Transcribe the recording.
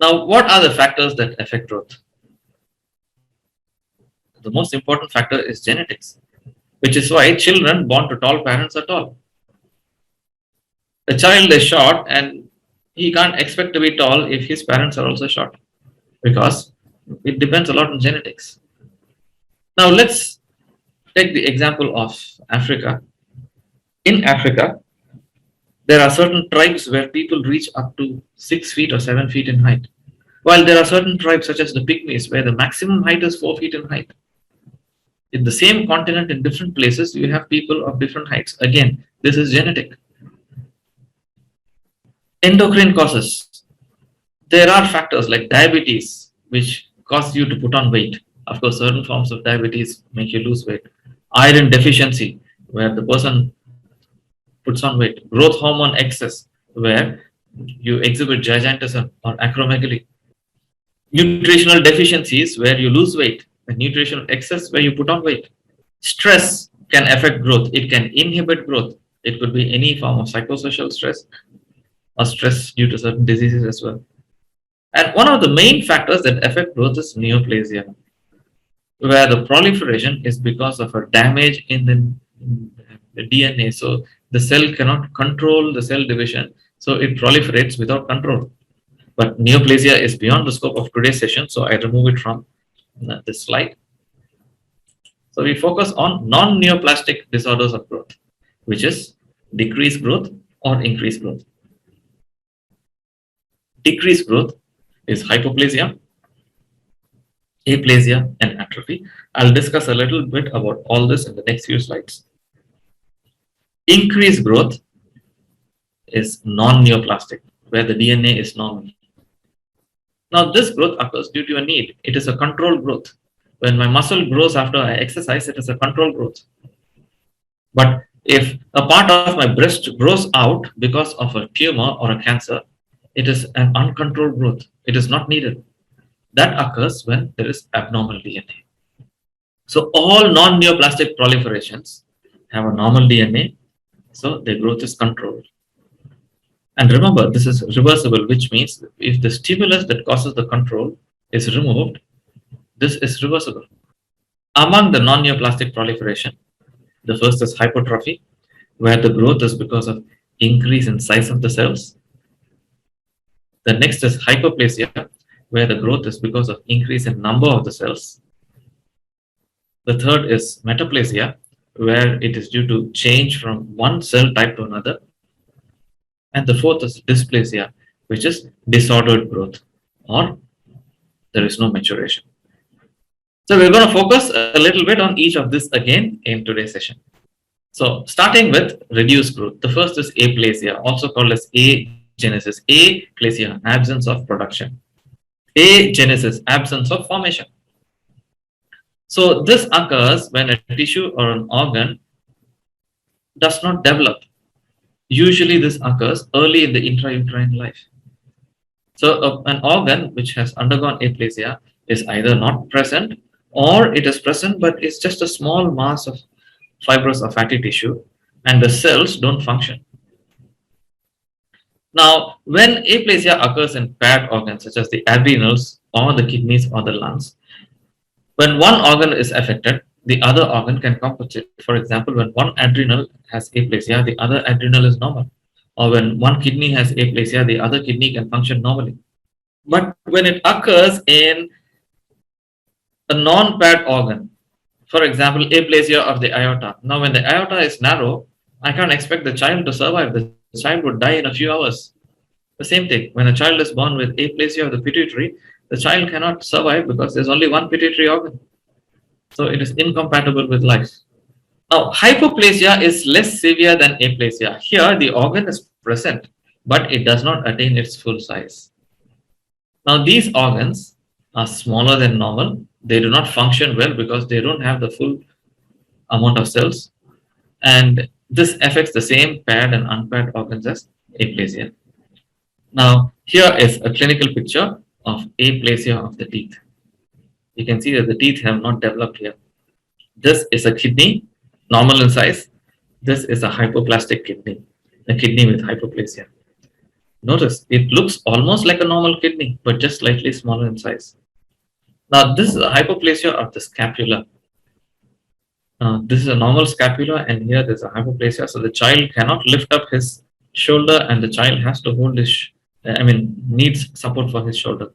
Now, what are the factors that affect growth? The most important factor is genetics, which is why children born to tall parents are tall. A child is short and he can't expect to be tall if his parents are also short because it depends a lot on genetics. Now, let's take the example of Africa. In Africa, there are certain tribes where people reach up to 6 feet or 7 feet in height, while there are certain tribes, such as the Pygmies, where the maximum height is 4 feet in height. In the same continent, in different places, you have people of different heights. Again, this is genetic. Endocrine causes. There are factors like diabetes, which cause you to put on weight. Of course, certain forms of diabetes make you lose weight. Iron deficiency, where the person puts on weight. Growth hormone excess, where you exhibit gigantism or acromegaly. Nutritional deficiencies, where you lose weight. And nutritional excess, where you put on weight. Stress can affect growth. It can inhibit growth. It could be any form of psychosocial stress or stress due to certain diseases as well. And one of the main factors that affect growth is neoplasia, where the proliferation is because of a damage in the DNA. So the cell cannot control the cell division, so it proliferates without control. But neoplasia is beyond the scope of today's session, so I remove it from this slide. So we focus on non-neoplastic disorders of growth, which is decreased growth or increased growth. Decreased growth is hypoplasia, aplasia, and atrophy. I'll discuss a little bit about all this in the next few slides. Increased growth is non-neoplastic, where the DNA is normal. Now, this growth occurs due to a need. It is a controlled growth. When my muscle grows after I exercise, it is a controlled growth. But if a part of my breast grows out because of a tumor or a cancer, it is an uncontrolled growth. It is not needed. That occurs when there is abnormal DNA. So all non-neoplastic proliferations have a normal DNA, so their growth is controlled. And remember, this is reversible, which means if the stimulus that causes the control is removed, this is reversible. Among the non-neoplastic proliferation, the first is hypertrophy, where the growth is because of increase in size of the cells. The next is hyperplasia, where the growth is because of increase in number of the cells. The third is metaplasia, where it is due to change from one cell type to another. And the fourth is dysplasia, which is disordered growth, or there is no maturation. So we're going to focus a little bit on each of this again in today's session. So starting with reduced growth, the first is aplasia, also called as agenesis. Aplasia, absence of production. Agenesis, absence of formation. So this occurs when a tissue or an organ does not develop. Usually this occurs early in the intrauterine life. So an organ which has undergone aplasia is either not present, or it is present but it's just a small mass of fibrous or fatty tissue and the cells don't function. Now, when aplasia occurs in paired organs such as the adrenals or the kidneys or the lungs, when one organ is affected, the other organ can compensate. For example, when one adrenal has aplasia, the other adrenal is normal. Or when one kidney has aplasia, the other kidney can function normally. But when it occurs in a non-paired organ, for example, aplasia of the aorta. Now, when the aorta is narrow, I can't expect the child to survive. The child would die in a few hours. The same thing, when a child is born with aplasia of the pituitary, the child cannot survive because there's only one pituitary organ. So it is incompatible with life. Now, hypoplasia is less severe than aplasia. Here, the organ is present, but it does not attain its full size. Now, these organs are smaller than normal. They do not function well because they don't have the full amount of cells. And this affects the same paired and unpaired organs as aplasia. Now, here is a clinical picture of aplasia of the teeth. You can see that the teeth have not developed here. This is a kidney, normal in size. This is a hypoplastic kidney, a kidney with hypoplasia. Notice it looks almost like a normal kidney, but just slightly smaller in size. Now, this is a hypoplasia of the scapula. This is a normal scapula, and here there's a hypoplasia. So the child cannot lift up his shoulder, and the child has to hold his, needs support for his shoulder.